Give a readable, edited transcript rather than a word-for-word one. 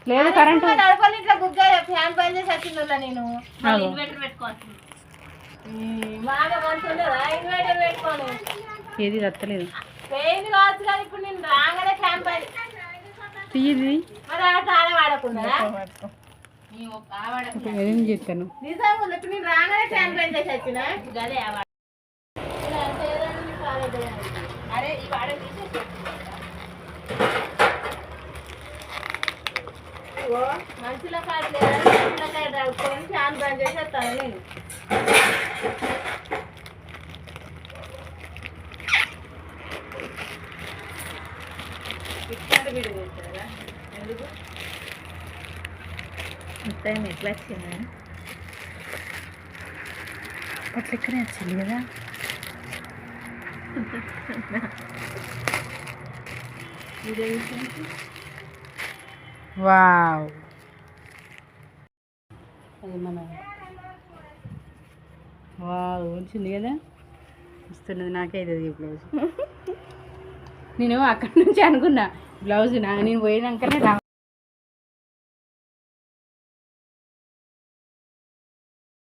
లేదు కరెంట్ ఇట్లా book fan పని చేసి వచ్చిందా నేను ఇన్వర్టర్ పెట్టుకోవచ్చు బాగా మంచిగా ఇన్వర్టర్ పెట్టుకోను ఏది తత్తలేదు పెయిన్ కావచ్చు కానీ ఇప్పుడు నేను రాగానే ఫ్యాన్ పని తీయది మరి చాలా వాడకుండా ఏం చేస్తాను నిజంగా ఇప్పుడు నేను రాగానే ఫ్యాన్ పని చేసి వచ్చిన అదే అరే ఈ వాడ మంచిలో కాదు లేదా మంచిలో ఫ్యాన్ బంద్ చేసి వస్తాను నేను ఎందుకు మొత్తం ఎట్లా వచ్చిందా అట్లా ఎక్కడే వచ్చింది కదా వావ్ అది మన వావ్ వచ్చింది కదా వస్తున్నది నాకే ఇది బ్లౌజ్ నేను అక్కడి నుంచి అనుకున్నా బ్లౌజ్ నేను పోయినాకనే